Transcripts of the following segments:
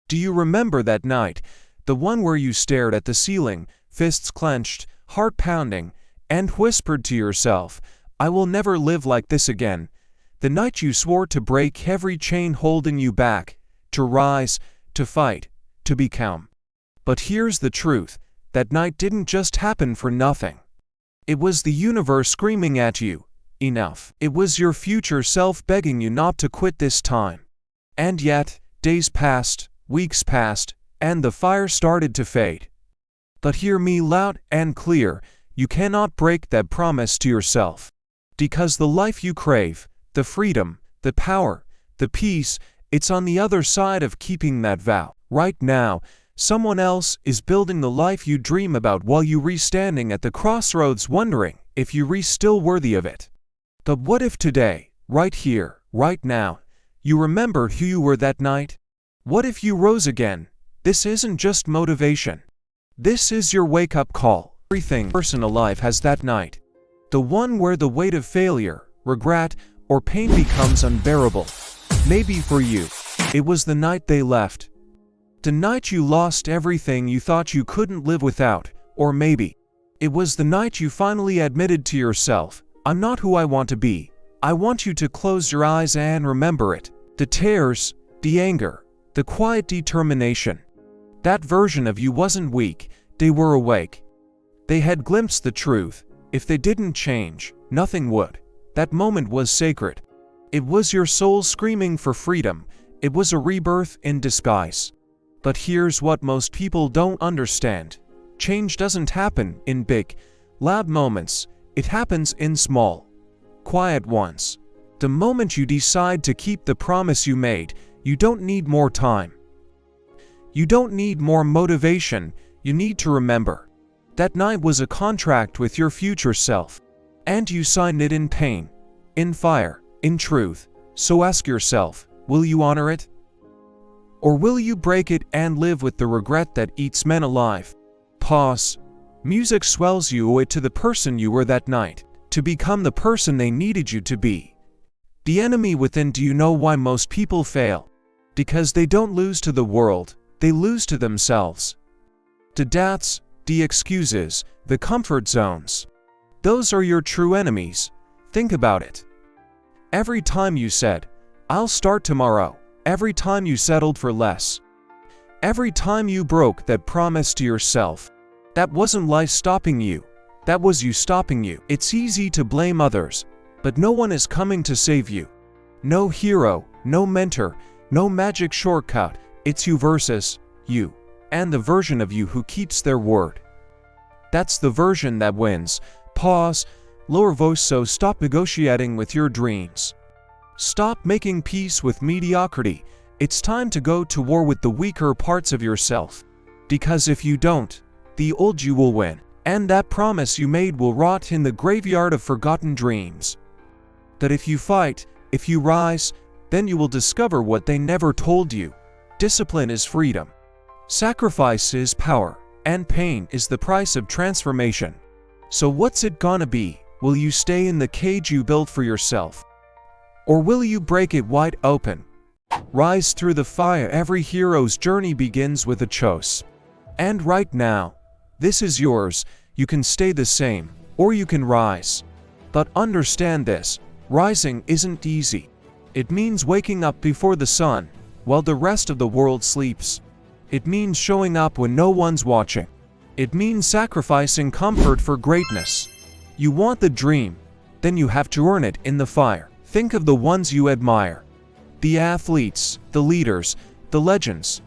Do you remember that night, the one where you stared at the ceiling, fists clenched, heart pounding, and whispered to yourself, "I will never live like this again"? The night you swore to break every chain holding you back, to rise, to fight, to become. But here's the truth, that night didn't just happen for nothing. It was the universe screaming at you, enough. It was your future self begging you not to quit this time. And yet, days passed, weeks passed, and the fire started to fade. But hear me loud and clear, you cannot break that promise to yourself. Because the life you crave, the freedom, the power, the peace, it's on the other side of keeping that vow. Right now, someone else is building the life you dream about while you standing at the crossroads wondering if you're still worthy of it. But what if today, right here, right now, you remembered who you were that night? What if you rose again? This isn't just motivation. This is your wake-up call. Everything person alive has that night. The one where the weight of failure, regret, or pain becomes unbearable. Maybe for you, it was the night they left. The night you lost everything you thought you couldn't live without, or maybe it was the night you finally admitted to yourself, "I'm not who I want to be." I want you to close your eyes and remember it. The tears, the anger, the quiet determination. That version of you wasn't weak, they were awake. They had glimpsed the truth. If they didn't change, nothing would. That moment was sacred. It was your soul screaming for freedom. It was a rebirth in disguise. But here's what most people don't understand. Change doesn't happen in big, loud moments. It happens in small, quiet ones. The moment you decide to keep the promise you made, you don't need more time. You don't need more motivation. You need to remember. That night was a contract with your future self. And you signed it in pain, in fire, in truth. So ask yourself, will you honor it? Or will you break it and live with the regret that eats men alive? Pause. Music swells you away to the person you were that night, to become the person they needed you to be. The enemy within. Do you know why most people fail? Because they don't lose to the world, they lose to themselves. The doubts, the excuses, the comfort zones. Those are your true enemies. Think about it. Every time you said, "I'll start tomorrow," every time you settled for less, every time you broke that promise to yourself, that wasn't life stopping you, that was you stopping you. It's easy to blame others, but no one is coming to save you. No hero, no mentor, no magic shortcut. It's you versus you, and the version of you who keeps their word. That's the version that wins. Pause, lower voice. So stop negotiating with your dreams. Stop making peace with mediocrity. It's time to go to war with the weaker parts of yourself. Because if you don't, the old you will win, and that promise you made will rot in the graveyard of forgotten dreams. That if you fight, if you rise, then you will discover what they never told you. Discipline is freedom. Sacrifice is power, and pain is the price of transformation. So what's it gonna be? Will you stay in the cage you built for yourself? Or will you break it wide open? Rise through the fire. Every hero's journey begins with a choice. And right now, this is yours. You can stay the same, or you can rise. But understand this, rising isn't easy. It means waking up before the sun, while the rest of the world sleeps. It means showing up when no one's watching. It means sacrificing comfort for greatness. You want the dream, then you have to earn it in the fire. Think of the ones you admire. The athletes, the leaders, the legends.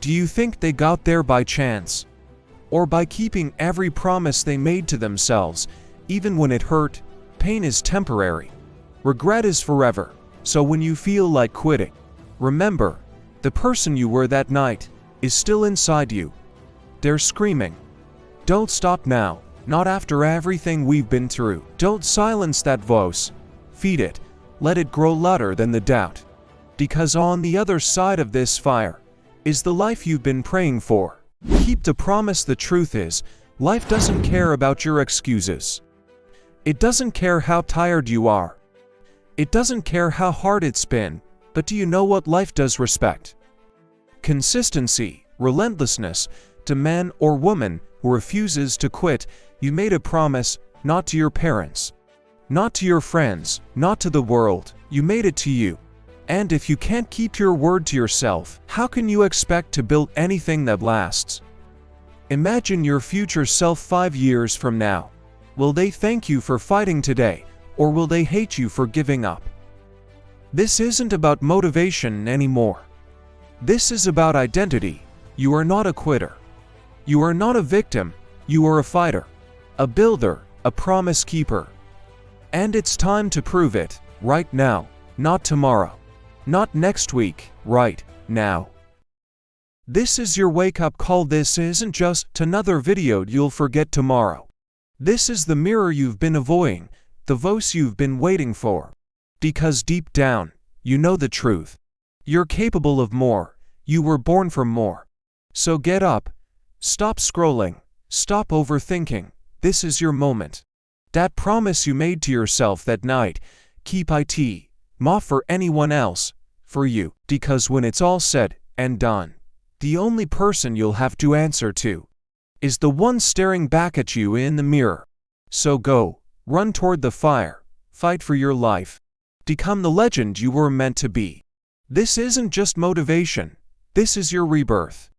Do you think they got there by chance? Or by keeping every promise they made to themselves, even when it hurt? Pain is temporary. Regret is forever. So when you feel like quitting, remember, the person you were that night is still inside you. They're screaming. Don't stop now, not after everything we've been through. Don't silence that voice. Feed it. Let it grow louder than the doubt. Because on the other side of this fire is the life you've been praying for. Keep the promise. The truth is, life doesn't care about your excuses. It doesn't care how tired you are. It doesn't care how hard it's been. But do you know what life does respect? consistency, relentlessness. To man or woman who refuses to quit, you made a promise, not to your parents, not to your friends, not to the world. You made it to you. And if you can't keep your word to yourself, how can you expect to build anything that lasts? Imagine your future self 5 years from now. Will they thank you for fighting today, or will they hate you for giving up? This isn't about motivation anymore. This is about identity. You are not a quitter. You are not a victim. You are a fighter, a builder, a promise keeper. And it's time to prove it, right now, not tomorrow, not next week, right now. This is your wake-up call. This isn't just another video you'll forget tomorrow. This is the mirror you've been avoiding, the voice you've been waiting for. Because deep down, you know the truth. You're capable of more. You were born for more. So get up. Stop scrolling. Stop overthinking. This is your moment. That promise you made to yourself that night, keep it, not for anyone else, for you. Because when it's all said and done, the only person you'll have to answer to is the one staring back at you in the mirror. So go, run toward the fire, fight for your life, become the legend you were meant to be. This isn't just motivation, this is your rebirth.